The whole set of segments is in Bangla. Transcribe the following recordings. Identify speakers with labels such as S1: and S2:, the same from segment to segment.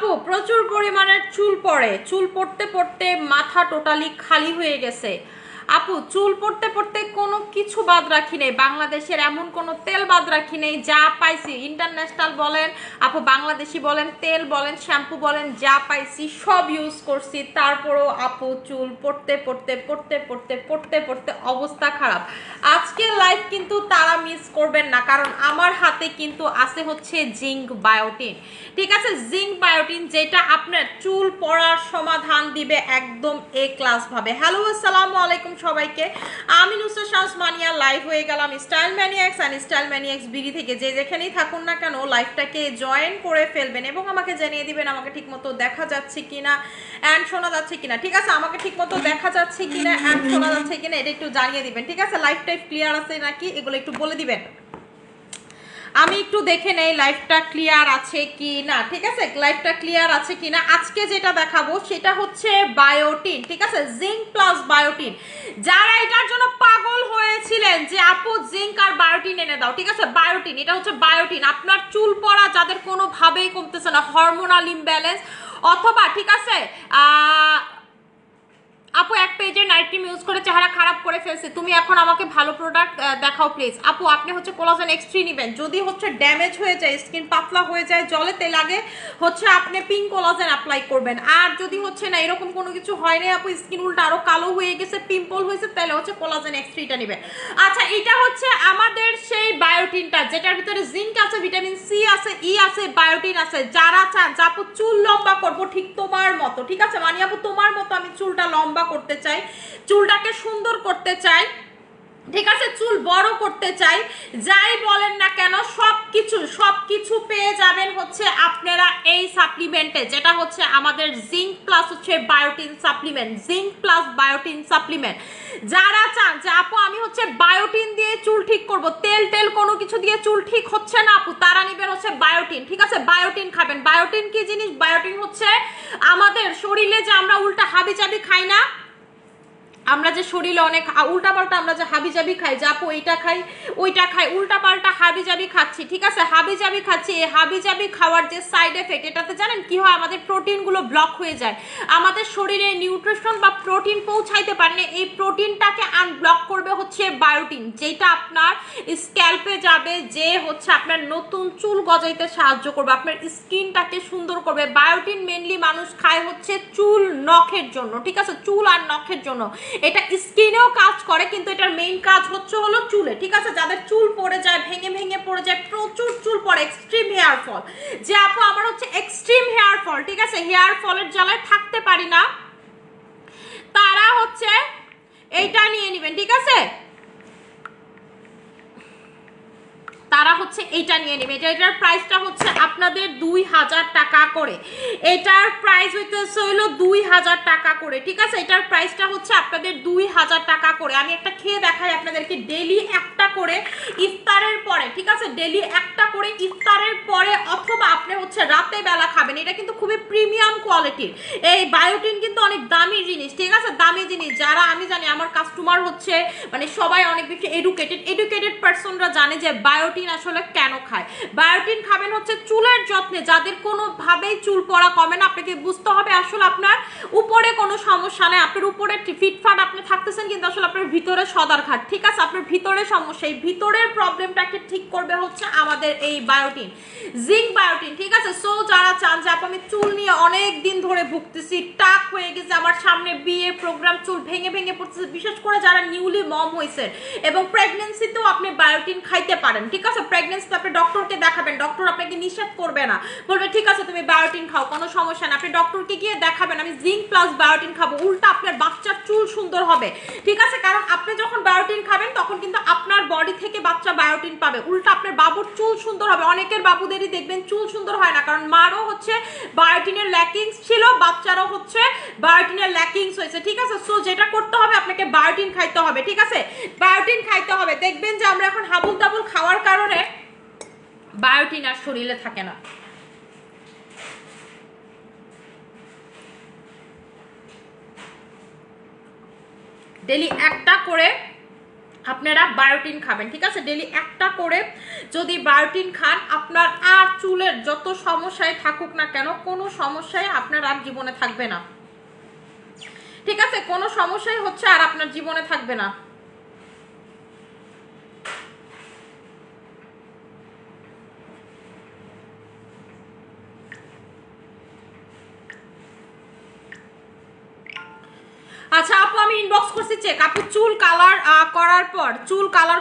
S1: আপু প্রচুর পরিমাণের চুল পড়ে, চুল পড়তে পড়তে মাথা টোটালি খালি হয়ে গেছে। আপু চুল পড়তে পড়তে কোনো কিছু বাদ রাখি নেই, বাংলাদেশের এমন কোনো তেল বাদ রাখি নেই, যা পাইছি ইন্টারন্যাশনাল বলেন আপু, বাংলাদেশি বলেন, তেল বলেন, শ্যাম্পু বলেন, যা পাইছি সব ইউজ করছি, তারপরও আপু চুল পড়তে পড়তে পড়তে পড়তে পড়তে পড়তে অবস্থা খারাপ। আজকের লাইফ কিন্তু তারা মিস করবেন না, কারণ আমার হাতে কিন্তু আছে হচ্ছে জিঙ্ক বায়োটিন। ঠিক আছে, জিঙ্ক বায়োটিন যেটা আপনার চুল পড়ার সমাধান দিবে একদম এ ক্লাস ভাবে। হ্যালো আসসালামু আলাইকুম সবাইকে, আমি নুসরাত শামস মানিয়া লাইভ হয়ে গেলাম স্টাইল ম্যানিয়াক্স অ্যান্ড স্টাইল ম্যানিয়াক্স বিডি থেকে। যে যেখানেই থাকুন না কেন লাইভটাকে জয়েন করে ফেলবেন এবং আমাকে জানিয়ে দিবেন আমাকে ঠিকমতো দেখা যাচ্ছে কিনা অ্যান্ড শোনা যাচ্ছে কিনা। ঠিক আছে, আমাকে ঠিকমতো দেখা যাচ্ছে কিনা অ্যান্ড শোনা যাচ্ছে কিনা এটা একটু জানিয়ে দিবেন। ঠিক আছে, লাইভটা ক্লিয়ার আছে নাকি এগুলো একটু বলে দিবেন, আমি একটু দেখে নেই লাইভটা ক্লিয়ার আছে কি না। ঠিক আছে, লাইভটা ক্লিয়ার আছে কি না। আজকে যেটা দেখাবো সেটা হচ্ছে বায়োটিন। ঠিক আছে, জিঙ্ক প্লাস বায়োটিন। যারা এটার জন্য পাগল হয়েছিলেন যে আপু জিঙ্ক আর বায়োটিন এনে দাও, ঠিক আছে, বায়োটিন, এটা হচ্ছে বায়োটিন। আপনার চুল পড়া যাদের কোনোভাবেই কমতেছে না, হরমোনাল ইমব্যালেন্স অথবা ঠিক আছে আপু এক পেজের নাইট ক্রিম ইউজ করে চেহারা খারাপ করে ফেলছে, তুমি এখন আমাকে ভালো প্রোডাক্ট দেখাও প্লিজ। আপু আপনি হচ্ছে কোলাজেন এক্স3 নেবেন, যদি হচ্ছে ড্যামেজ হয়ে যায়, স্কিন পাতলা হয়ে যায়, জলেতে লাগে, হচ্ছে আপনি পিঙ্ক কোলাজেন অ্যাপ্লাই করবেন। আর যদি হচ্ছে না এরকম কোনো কিছু হয় না, আপু স্কিন উল্টা আরো কালো হয়ে গেছে, পিম্পল হয়েছে, তাহলে হচ্ছে কোলাজেন এক্স3টা নেবেন। আচ্ছা, এটা হচ্ছে আমাদের সেই বায়োটিনটা যেটার ভিতরে জিঙ্ক আছে, ভিটামিন সি আছে, ই আছে, বায়োটিন আছে। যারা চান যে আপু চুল লম্বা করবো ঠিক তোমার মতো, ঠিক আছে মানে আপু তোমার মতো আমি চুলটা লম্বা করতে চাই, চুলটাকে সুন্দর করতে চাই, ঠিক আছে, চুল বড় করতে চাই, যাই বলেন না কেন সবকিছু পেয়ে যাবেন হচ্ছে আপনারা এই সাপ্লিমেন্টে, যেটা হচ্ছে আমাদের জিঙ্ক প্লাস হচ্ছে বায়োটিন সাপ্লিমেন্ট, জিঙ্ক প্লাস বায়োটিন সাপ্লিমেন্ট। যারা চান যে আপু আমি হচ্ছে বায়োটিন দিয়ে চুল ঠিক করব, তেল কোনো কিছু দিয়ে চুল ঠিক হচ্ছে না আপু, তারা নেবেন হচ্ছে বায়োটিন। ঠিক আছে, বায়োটিন খাবেন। বায়োটিন কি জিনিস? বায়োটিন হচ্ছে আমাদের শরীরে যে আমরা উল্টা হাবিজাবি খাই না, আমরা যে শরীরে অনেক উল্টাপাল্টা আমরা যে হাবিজাবি খাই, যে আপু এইটা খাই ওইটা খাই, উল্টাপাল্টা হাবিজাবি খাচ্ছি, ঠিক আছে, হাবিজাবি খাচ্ছি, এই হাবিজাবি খাওয়ার যে সাইড এফেক্ট, এটাতে জানেন কি হয়? আমাদের প্রোটিনগুলো ব্লক হয়ে যায়, আমাদের শরীরে নিউট্রিশন বা প্রোটিন পৌঁছাইতে পারে না, এই প্রোটিনটাকে আনব্লক করবে হচ্ছে বায়োটিন, যেটা আপনার স্ক্যাল্পে যাবে, যে হচ্ছে আপনার নতুন চুল গজাইতে সাহায্য করবে, আপনার স্কিনটাকে সুন্দর করবে। বায়োটিন মেনলি মানুষ খায় হচ্ছে চুল নখের জন্য, ঠিক আছে, চুল আর নখের জন্য, এটা স্কিনেও কাজ করে, কিন্তু এটার মেইন কাজ হচ্ছে হলো চুলে। ঠিক আছে, যাদের চুল পড়ে যায়, ভেঙে ভেঙে পড়ে যায়, প্রচুর চুল পড়ে, এক্সট্রিম হেয়ার ফল, যে আপু আমার হচ্ছে এক্সট্রিম হেয়ার ফল, ঠিক আছে, হেয়ার ফলের জ্বালায় থাকতে পারি না, তারা হচ্ছে এইটা নিয়ে নেবেন। ঠিক আছে, তারা হচ্ছে এইটা নিয়ে নেবে। এটার প্রাইসটা হচ্ছে আপনাদের 2000 টাকা করে, এটার প্রাইস হইতেছে হইলো 2000 টাকা করে। ঠিক আছে, এটার প্রাইসটা হচ্ছে আপনাদের 2000 টাকা করে। আমি একটা খেয়ে দেখাই আপনাদেরকে, ডেলি একটা করে ইফতারের পরে, ঠিক আছে, ডেলি একটা করে ইফতারের পরে অথবা আপনি হচ্ছে রাতে বেলা খাবেন। এটা কিন্তু খুবই প্রিমিয়াম কোয়ালিটির, এই বায়োটিন কিন্তু অনেক দামি জিনিস, ঠিক আছে, দামি জিনিস। যারা আমি জানি আমার কাস্টমার হচ্ছে মানে সবাই অনেক বেশি এডুকেটেড পার্সনরা জানে যে বায়োটিন আসলে কেন খায়। বায়োটিন খাবেন হচ্ছে চুলের যত্নে, যাদের কোনোভাবেই চুল পড়া কমে না, আপনাকে বুঝতে হবে আসলে আপনার উপরে কোনো সমস্যা নেই, আপনার উপরে ফিটফাট আপনি থাকতেছেন, কিন্তু আসলে আপনার ভিতরে সদারঘাট, ঠিক আছে, আপনার ভিতরে সমস্যা, এই ভিতরের প্রবলেমটাকে ঠিক করবে হচ্ছে আমাদের এই বায়োটিন, জিঙ্ক বায়োটিন। ঠিক আছে, সো যারা চান যে আমি চুল নিয়ে অনেক দিন ধরে ভুগতেছি, টাক হয়ে গেছে, আমার সামনে বিয়ে প্রোগ্রাম, চুল ভেঙে ভেঙে পড়তেছে, বিশেষ করে যারা নিউলি মম হয়েছে এবং প্রেগনেন্সিতেও আপনি বায়োটিন খাইতে পারেন। ঠিক আছে, প্রেগনেন্সিতে আপনি ডক্টরকে দেখাবেন, ডক্টর আপনাকে নিষেধ করবে না, বলবে ঠিক আছে তুমি বায়োটিন খাও, কোনো সমস্যা না, আপনি ডক্টরকে গিয়ে দেখাবেন আমি জিঙ্ক প্লাস বায়োটিন খাবো, উল্টা আপনার বাচ্চার চুল সুন্দর হবে। ঠিক আছে, কারণ আপনি যখন বায়োটিন খাবেন তখন কিন্তু আপনার বডি থেকে বাচ্চা বায়োটিন পাবে, উল্টা আপনার বাবুর চুল সুন্দর হবে। অনেকের বাবুদেরই দেখবেন চুল সুন্দর হয় না, কারণ মারও হচ্ছে বায়োটিনের ল্যাকিংস ছিল, বাচ্চারও হচ্ছে বায়োটিনের ল্যাকিংস হয়েছে। ঠিক আছে, সো যেটা করতে হবে আপনাকে বায়োটিন খাইতে হবে। ঠিক আছে, বায়োটিন খাইতে হবে। দেখবেন যে আমরা এখন হাবুল তাবুল খাওয়ার কারণে বায়োটিন আর শরীরে থাকে না। ডেলি একটা করে আপনারা বায়োটিন খাবেন, ঠিক আছে? ডেলি একটা করে যদি বায়োটিন খান, আপনার আর চুলের যত সমস্যায় থাকুক না কেন, কোনো সমস্যায় আপনার আর জীবনে থাকবে না, ঠিক আছে? কোনো সমস্যাই হচ্ছে আর আপনার জীবনে থাকবে না। আচ্ছা আপু, আমি ইনবক্স করছি চেক। আপু চুল কালার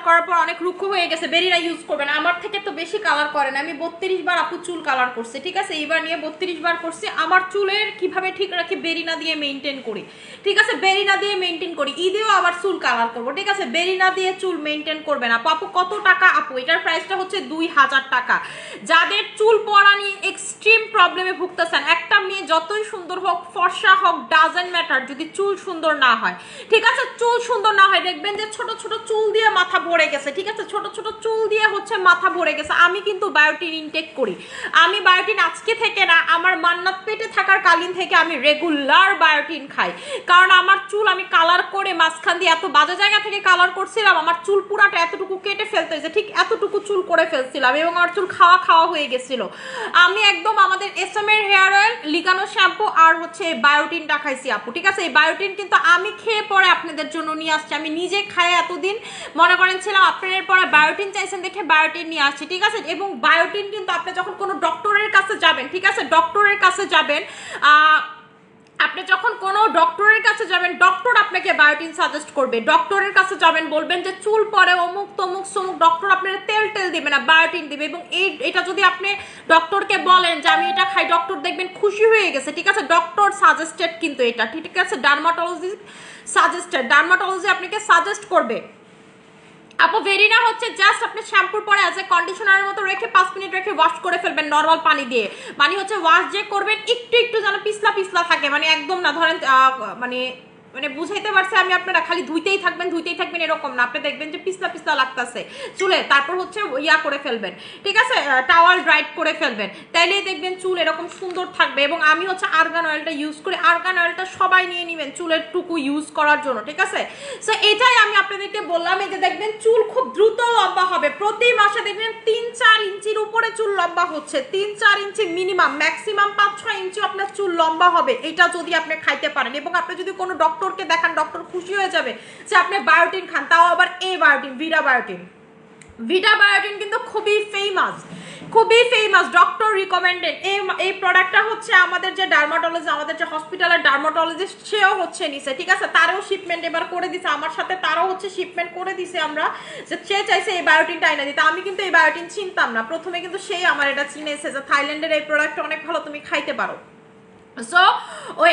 S1: করার পর অনেক রুক্ষ হয়ে গেছে, বেরিনা ইউজ করবেন। আমার থেকে তো বেশি কালার করে না, আমি 32 বার আপু চুল কালার করছি, ঠিক আছে? এইবার নিয়ে 32 বার করছি। আমার চুলের কিভাবে ঠিক রাখি, বেরিনা দিয়ে মেনটেন করি, ঠিক আছে? বেরিনা দিয়ে মেনটেন করি, ঈদেও আবার চুল কালার করবো, ঠিক আছে? বেরিনা দিয়ে চুল মেনটেন করবেন আপু। আপু কত টাকা? আপু এটার প্রাইসটা হচ্ছে 2000 টাকা। যাদের চুল পড়া নিয়ে এক্সট্রিম প্রবলেমে ভুগতেছেন, একটা মেয়ে যতই সুন্দর হোক, ফর্সা হোক, ডাজেন্ট ম্যাটার, যদি চুল সুন্দর না হয়, ঠিক আছে? চুল সুন্দর না হয়, দেখবেন যে ছোট ছোট চুল দিয়ে মাথা ভরে গেছে, ঠিক আছে? ছোট ছোট চুল দিয়ে হচ্ছে মাথা ভরে গেছে। আমি কিন্তু বায়োটিন ইনটেক করি, আমি বায়োটিন আজকে থেকে না, আমার মান্নাত পেটে থাকার কালীন থেকে আমি রেগুলার বায়োটিন খাই। কারণ আমার চুল আমি কালার করে মাঝখান দিয়ে এত বাজে জায়গা থেকে কালার করছিলাম, আমার চুল পুরাটা এতটুকু কেটে ফেলতে হয়েছে, ঠিক এতটুকু চুল করে ফেলছিলাম, এবং আমার চুল খাওয়া খাওয়া হয়ে গেছিল। আমি একদম আমাদের SM এর হেয়ার অয়েল, লিগানো শ্যাম্পু আর হচ্ছে বায়োটিনটা খাইছি আপু, ঠিক আছে? এই বায়োটিন কিন্তু আমি খেয়ে পরে আপনাদের জন্য নিয়ে আসছি, আমি নিজে খাই এতদিন মনে করেন ছিলাম, আপনাদের পরে বায়োটিন চাইছেন দেখে বায়োটিন নিয়ে আসছি, ঠিক আছে? এবং বায়োটিন কিন্তু আপনি যখন কোনো ডক্টরের কাছে যাবেন, ঠিক আছে? ডক্টরের কাছে যাবেন, আপনি যখন কোনো ডক্টরের কাছে যাবেন, ডক্টর আপনাকে বায়োটিন সাজেস্ট করবে। ডক্টরের কাছে যাবেন, বলবেন যে চুল পরে অমুক তমুক সমুক, ডক্টর আপনার তেল দিবে না, বায়োটিন দিবে। এবং এটা যদি আপনি ডক্টরকে বলেন যে আমি এটা খাই, ডক্টর দেখবেন খুশি হয়ে গেছে, ঠিক আছে? ডক্টর সাজেস্টেড কিন্তু এটা, ঠিক আছে? ডার্মাটোলজি সাজেস্টেড, ডার্মাটোলজি আপনাকে সাজেস্ট করবে। আপু ভেরিনা হচ্ছে জাস্ট আপনি শ্যাম্পুর পরে অ্যাজ এ কন্ডিশনারের মতো রেখে 5 মিনিট রেখে ওয়াশ করে ফেলবেন নর্মাল পানি দিয়ে। মানে হচ্ছে ওয়াশ যে করবেন একটু একটু যেন পিছলা পিছলা থাকে, মানে একদম না ধরেন মানে মানে বুঝাইতে পারছে আমি, আপনারা খালি ধুইতেই থাকবেন এরকম না, আপনি দেখবেন যে পিছলা পিছলা লাগতেছে চুলে, তারপর হচ্ছে ইয়া করে ফেলবেন, ঠিক আছে? টাওয়াল ড্রাইড করে ফেলবেন, তাইলেই দেখবেন চুল এরকম সুন্দর থাকবে। এবং আমি হচ্ছে আর্গান অয়েলটা ইউজ করি, আর্গান অয়েলটা সবাই নিয়ে নেবেন চুলের টুকু ইউজ করার জন্য, ঠিক আছে? সো এটাই আমি আপনাদেরকে বললাম, এই যে দেখবেন চুল খুব দ্রুত লম্বা হবে, প্রতি মাসে দেখবেন 3-4 ইঞ্চির উপরে চুল লম্বা হচ্ছে, 3-4 ইঞ্চি মিনিমাম, ম্যাক্সিমাম 5-6 ইঞ্চি আপনার চুল লম্বা হবে, এটা যদি আপনি খাইতে পারেন। এবং আপনি যদি কোনো ডক্টরকে দেখান, ডক্টর খুশি হয়ে যাবে যে আপনি বায়োটিন খান, তাও আবার এই বায়োটিন, ভিটা বায়োটিন কিন্তু খুবই ফেমাস, ডক্টর রিকমেন্ডেড। এই প্রোডাক্টটা হচ্ছে আমাদের যে ডার্মাটোলজি, আমাদের যে হসপিটালের ডার্মাটোলজিস্ট, সেও হচ্ছে নিছে, ঠিক আছে? তারও শিপমেন্ট এবার করে দিছে, আমার সাথে তারও হচ্ছে শিপমেন্ট করে দিছে আমরা, যে সে চাইছে এই বায়োটিনটা আইনা দিতে। আমি কিন্তু এই বায়োটিন চিনতাম না প্রথমে, কিন্তু সেই আমার এটা চিনেছে যে থাইল্যান্ডের এই প্রোডাক্টটা অনেক ভালো, তুমি খাইতে পারো। সো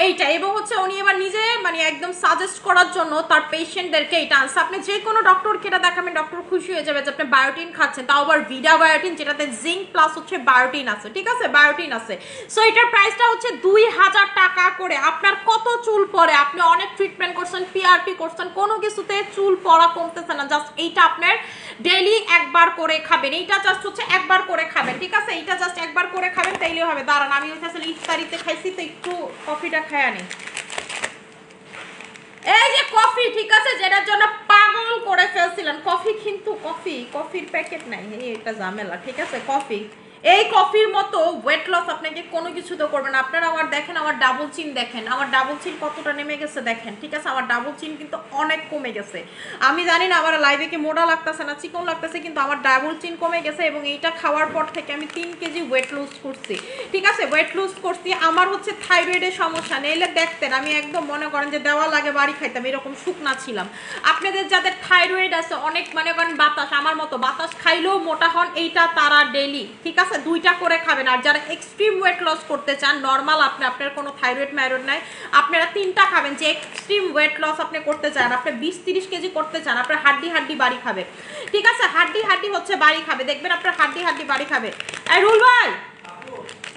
S1: এইটা, এবং হচ্ছে উনি এবার নিজে মানে একদম সাজেস্ট করার জন্য তার পেশেন্টদেরকে এটা আনছে। আপনি যে কোনো ডক্টরকে এটা দেখাবেন, ডক্টর খুশি হয়ে যাবে যে আপনি বায়োটিন খাচ্ছেন, তাও আবার ভিডা বায়োটিন, যেটাতে জিঙ্ক প্লাস হচ্ছে বায়োটিন আছে, ঠিক আছে? বায়োটিন আছে। সো এটার প্রাইসটা হচ্ছে 2000 টাকা করে। আপনার কত চুল পড়ে, আপনি অনেক ট্রিটমেন্ট করছেন, পিআরপি করছেন, কোনো কিছুতে চুল পড়া কমতেছে না, জাস্ট এইটা আপনার ডেইলি একবার করে খাবেন, এইটা জাস্ট হচ্ছে একবার করে খাবেন, ঠিক আছে? এইটা জাস্ট একবার করে খাবেন, তাইলেই হবে। দাঁড়ান, আমি হচ্ছে আসলে ইফতারিতে খাইছি, তো একটু কফিটা খায় আনি। এই যে কফি, ঠিক আছে, যেটার জন্য পাগল করে ফেলছিলেন, কফি কিন্তু কফির প্যাকেট নাই, এটা ঝামেলা, ঠিক আছে? কফি, এই কফির মতো ওয়েট লস আপনাকে কোনো কিছু তো করবে না। আপনারা আমার দেখেন, আমার ডাবল চিন দেখেন, আমার ডাবল চিন কতটা নেমে গেছে দেখেন, ঠিক আছে? আমার ডাবল চিন কিন্তু অনেক কমে গেছে। আমি জানি না আমার লাইভে কি মোটা লাগতেছে না চিকন লাগতেছে, কিন্তু আমার ডাবল চিন কমে গেছে। এবং এইটা খাওয়ার পর থেকে আমি 3 কেজি ওয়েট লুজ করছি, ঠিক আছে? ওয়েট লুজ করছি। আমার হচ্ছে থাইরয়েডের সমস্যা, নেইলে দেখতেন আমি একদম মনে করেন যে দেওয়া লাগে বাড়ি খাইতাম, এরকম শুকনা ছিলাম। আপনাদের যাদের থাইরয়েড আছে, অনেক মনে করেন বাতাস, আমার মতো বাতাস খাইলেও মোটা হন, এইটা তারা ডেইলি, ঠিক আছে, 2টা করে খাবেন। আর যারা এক্সট্রিম ওয়েট লস করতে চান, নর্মাল আপনার কোনো থাইরয়েড ম্যারয়েড নাই, আপনারা 3টা খাবেন। যে এক্সট্রিম ওয়েট লস আপনি করতে চান, আপনি 20-30 কেজি করতে চান, আপনার হাড্ডি বাড়ি খাবে, ঠিক আছে? হাড্ডি হচ্ছে বাড়ি খাবে, দেখবেন আপনার হাড্ডি বাড়ি খাবে। রুল ভাই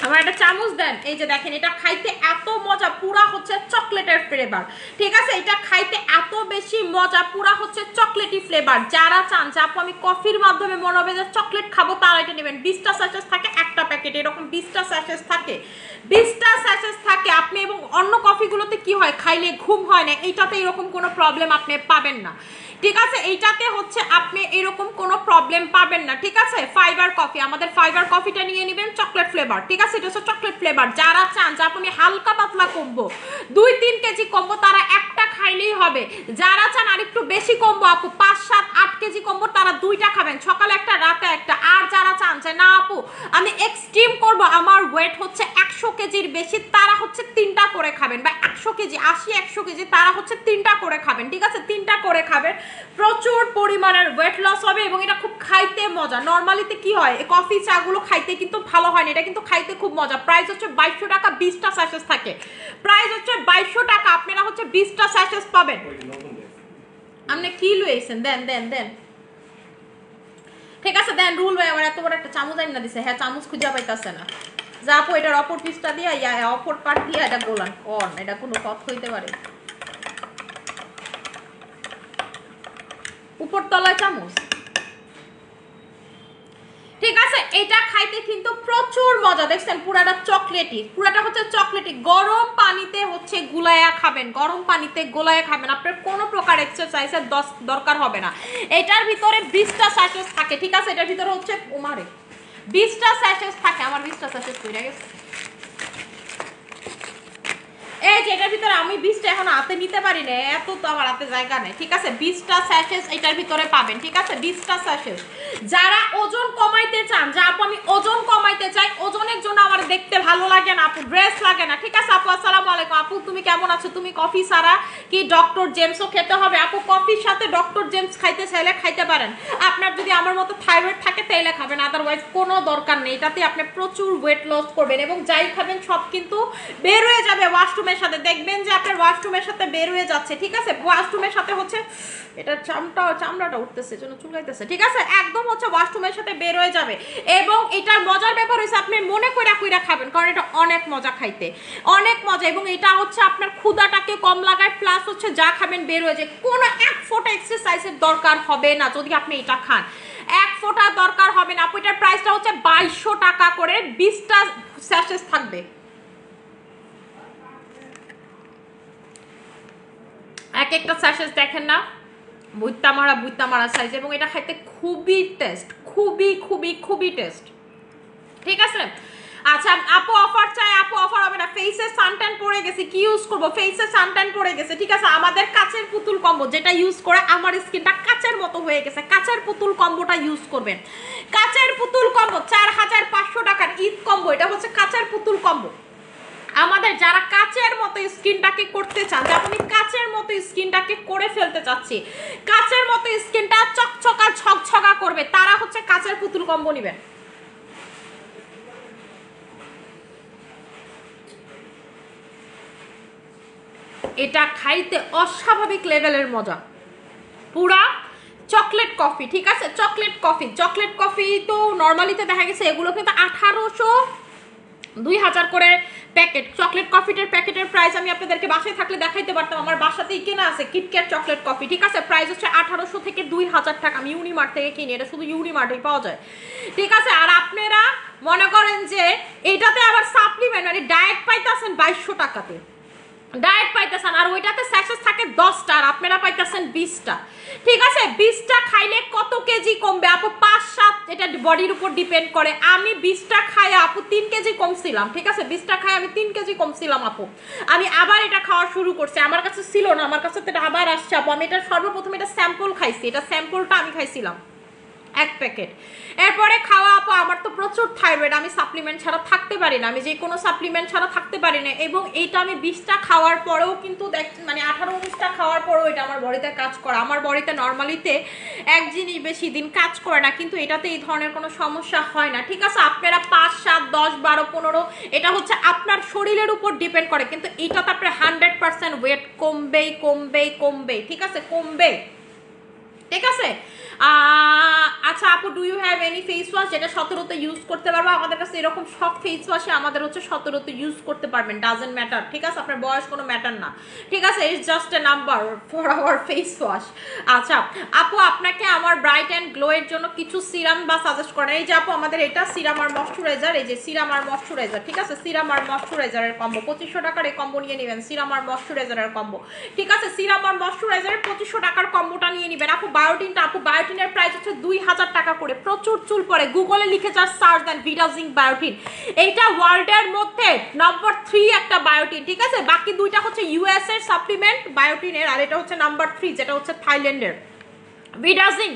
S1: আমার একটা চামচ দেন। এই যে দেখেন, এটা খাইতে এত মজা, পুরা হচ্ছে চকলেটের ফ্লেভার, ঠিক আছে? এটা খাইতে এত বেশি মজা, পুরা হচ্ছে চকলেটি ফ্লেভার। যারা চান যে আপু আমি কফির মাধ্যমে মনে হবে যে চকলেট খাবো, তারা এটা নেবেন। 20টা স্যাশেস থাকে একটা প্যাকেট, এরকম 20টা স্যাশেস থাকে আপনি। এবং অন্য কফিগুলোতে কি হয়, খাইলে ঘুম হয় না, এইটাতে এরকম কোনো প্রবলেম আপনি পাবেন না, ঠিক আছে, এইটাতে হচ্ছে আপনি এরকম কোনো প্রবলেম পাবেন না। ঠিক আছে, ফাইবার কফি, আমাদের ফাইবার কফিটা নিয়ে নেবেন চকলেট ফ্লেভার। ঠিক আছে, এটা হচ্ছে চকলেট ফ্লেভার। যারা চান যে আপনি হালকা পাতলা কম্বো 2-3 কেজি কম্বো, তারা একটা খাইলেই হবে। যারা চান আর একটু বেশি কম্বো আপু 5-7-8 কেজি কম্বো, তারা 2টা খাবেন, সকালে একটা রাতে একটা। আর যারা চান যে না আপু আমি এক্সট্রিম করব, আমার ওয়েট হচ্ছে 100 কেজির বেশি, তারা হচ্ছে 3টা করে খাবেন। বা 100 কেজি 80-100 কেজি, তারা হচ্ছে 3টা করে খাবেন। ঠিক আছে, 3টা করে খাবেন, প্রচুর পরিমাণের ওয়েট লস হবে এবং এটা খুব খাইতে মজা। নর্মালিতে কি হয়, কফি চা গুলো খাইতে কিন্তু ভালো হয় না, এটা কিন্তু খাইতে খুব মজা। প্রাইস হচ্ছে 2200 টাকা, 20টা স্যাশেস থাকে। প্রাইস হচ্ছে 2200 টাকা, আপনারা হচ্ছে 20টা স্যাশেস পাবেন। আপনি কি লইছেন, দেন দেন দেন। ঠিক আছে দেন। রুল ভাই আমার এত বড় একটা চামচ আইনা দিছে, হ্যাঁ চামচ খুঁজে পাইতাছে না। যা আপু এটার অপর পিসটা দিয়া অপর পার্ট দিয়া এটা গোলান কন, এটা কোনো কথা হইতে পারে? উপর তলায় চামচ। ঠিক আছে, এটা খাইতে কিন্তু প্রচুর মজা। দেখছেন পুরাটা চকলেটি, পুরাটা হচ্ছে চকলেটি। গরম পানিতে হচ্ছে গুলায়া খাবেন, গরম পানিতে গোলায়া খাবেন, আপনার কোনো প্রকার এক্সারসাইজের দরকার হবে না। এটার ভিতরে 20টা স্যাশেস থাকে। ঠিক আছে, এটার ভিতরে হচ্ছে ওমারে 20টা স্যাশেস থাকে। আমার 20টা স্যাশেস কইরা গেছে, এই যে এটার ভিতরে আমি 20টা এখন হাতে নিতে পারি না, এত তো আমার হাতে জায়গা নেই। ঠিক আছে, 20টা স্যাশেস এটার ভিতরে পাবেন। ঠিক আছে, 20টা স্যাশেস। যারা ওজন কমাইতে চান, যে আপু আমি ওজন কমাইতে চাই, ওজনের জন্য আমার দেখতে ভালো লাগে না আপু, ড্রেস লাগে না। ঠিক আছে আপু, আসসালামু আলাইকুম আপু, তুমি কেমন আছো? তুমি কফি ছাড়া কি ডক্টর জেমসও খেতে হবে? আপু কফির সাথে ডক্টর জেমস খাইতে চাইলে খাইতে পারেন। আপনার যদি আমার মতো থাইরয়েড থাকে তাইলে খাবেন, আদারওয়াইজ কোনো দরকার নেই। এটাতে আপনি প্রচুর ওয়েট লস করবেন এবং যাই খাবেন সব কিন্তু বের হয়ে যাবে ওয়াশরুমের সাথে। দেখবেন যে আপনার ওয়াশরুমের সাথে বের হয়ে যাচ্ছে। ঠিক আছে, ওয়াশরুমের সাথে হচ্ছে এটা চামড়াটা উঠতেছে, জন্য চুলকাইতেছে। ঠিক আছে, একদম হচ্ছে ওয়াশরুমের সাথে বের হয়ে যাবে। এবং এটার মজার ব্যাপার হচ্ছে আপনি মনে কইরা কইরা খাবেন, কারণ এটা অনেক মজা খাইতে, অনেক মজা। এবং এটা হচ্ছে আপনার ক্ষুধাটাকে কম লাগায়, প্লাস হচ্ছে যা খাবেন বের হয়ে যায়। কোনো এক ফোঁটা এক্সারসাইজের দরকার হবে না যদি আপনি এটা খান, এক ফোঁটা দরকার হবে না আপু। এটার প্রাইসটা হচ্ছে 2200 টাকা করে, 20টা স্যাশেস থাকবে। এক একটা স্যাশেস দেখেন না, বুইত্তা মারা সাইজ, এবং এটা খাইতে খুবই টেস্ট, খুবই খুবই খুবই টেস্ট। ঠিক আছে, আচ্ছা আপু অফার চাই, আপু অফার হবে না। ফেসে সানট্যান পড়ে গেছে, কি ইউজ করবো? ফেসে সানট্যান পড়ে গেছে। ঠিক আছে, আমাদের কাচের পুতুল কম্বো যেটা ইউজ করে আমার স্কিনটা কাচের মতো হয়ে গেছে, কাচের পুতুল কম্বোটা ইউজ করবেন। কাচের পুতুল কম্বো 4500 টাকার ঈদ কম্বো, এটা হচ্ছে কাচের পুতুল কম্বো। আমাদের যারা কাচের মতো স্কিনটাকে করতে চান, যে আপনি কাচের মতো স্কিনটাকে করে ফেলতে চাচ্ছি, কাচের মতো স্কিনটা চকচকা ঝকঝকা করবে, তারা হচ্ছে কাচের পুতুল কম্বো নেবেন। এটা খাইতে অস্বাভাবিক লেভেলের মজা, পুরা চকলেট কফি। ঠিক আছে, চকলেট কফি, চকলেট কফি তো নর্মালিতে দেখা গেছে এগুলো কিন্তু 1800-2000 করে প্যাকেট। চকলেট কফিটার প্যাকেটের প্রাইস আমি আপনাদেরকে বাসায় থাকলে দেখাইতে পারতাম, আমার বাসাতেই কেনা আছে কিটক্যাট চকলেট কফি। ঠিক আছে, প্রাইস হচ্ছে 1800 থেকে 2000 টাকা। আমি ইউনিমার্ট থেকে কিনি, এটা শুধু ইউনিমার্টেই পাওয়া যায়। ঠিক আছে, আর আপনারা মনে করেন যে এইটাতে আবার সাপ্লিমেন্ট মানে ডায়েট পাইতেছেন 2200 টাকাতে, ডায়েট পাইতেছেন, আর ওইটাতে স্যাশেস থাকে 10টা, আর আপনারা পাইতেছেন 20টা। ঠিক আছে, 20টা খাইলে কত কেজি কমবে আপু? 5-7, এটা বডির উপর ডিপেন্ড করে। আমি 20টা খাই আপু 3 কেজি কমছিলাম। ঠিক আছে, 20টা খাই আমি 3 কেজি কমছিলাম আপু। আমি আবার এটা খাওয়া শুরু করছি, আমার কাছে ছিল না, আমার কাছে তো এটা আবার আসছে আপু। আমি এটা সর্বপ্রথম এটা স্যাম্পল খাইছি, এটা স্যাম্পলটা আমি খাইছিলাম 1 প্যাকেট। এরপরে খাওয়া আপু আমার তো প্রচুর থাইরয়েড, আমি সাপ্লিমেন্ট ছাড়া থাকতে পারি না, আমি যে কোনো সাপ্লিমেন্ট ছাড়া থাকতে পারি না। এবং এইটা আমি 20টা খাওয়ার পরেও কিন্তু মানে 18-19টা খাওয়ার পরেও এটা আমার বডিতে কাজ করে। আমার বডিতে নর্মালিতে এক জিনিস বেশি দিন কাজ করে না, কিন্তু এটাতে এই ধরনের কোনো সমস্যা হয় না। ঠিক আছে, আপনারা 5, 7, 10, 12, 15 এটা হচ্ছে আপনার শরীরের উপর ডিপেন্ড করে, কিন্তু এইটাতে আপনার 100% ওয়েট কমবেই কমবেই কমবেই। ঠিক আছে, কমবে। ঠিক আছে, আচ্ছা আপু, do you have any face wash যেটা 17তে ইউজ করতে পারবো? আমাদের কাছে এরকম সব ফেস ওয়াশে আমাদের হচ্ছে 17তে ইউজ করতে পারবেন, ডাজেন্ট ম্যাটার, ঠিক আছে? আপনার বয়স কোনো ম্যাটার না, ঠিক আছে? It's just a number for our face wash. আচ্ছা আপু, আপনাকে আমার ব্রাইট অ্যান্ড গ্লো এর জন্য কিছু সিরাম বা সাজেস্ট করেন। এই যে আপু, আমাদের এটা সিরাম আর ময়শ্চারাইজার, এই যে সিরাম আর ময়শ্চারাইজার, ঠিক আছে? সিরাম আর ময়শ্চারাইজারের কম্বো 2500 টাকার এই কম্বো নিয়ে নেবেন, সিরাম আর ময়শ্চারাইজারের কম্বো, ঠিক আছে? সিরাম আর ময়শ্চারাইজারের 2500 টাকার কম্বোটা নিয়ে নেবেন। আপু বায়োটিনটা, আপু বায়োটিনের প্রাইস হচ্ছে 2000 টাকা করে, প্রচুর চুল পড়ে, গুগলে লিখে জাস্ট সার্চ দেন ভিটাজিং বায়োটিন, এইটা ওয়ার্ল্ডের মধ্যে নাম্বার 3 একটা বায়োটিন, ঠিক আছে? বাকি দুইটা হচ্ছে ইউএস এর সাপ্লিমেন্ট বায়োটিনের, আর এটা হচ্ছে নাম্বার 3 যেটা হচ্ছে থাইল্যান্ডের ভিটাজিং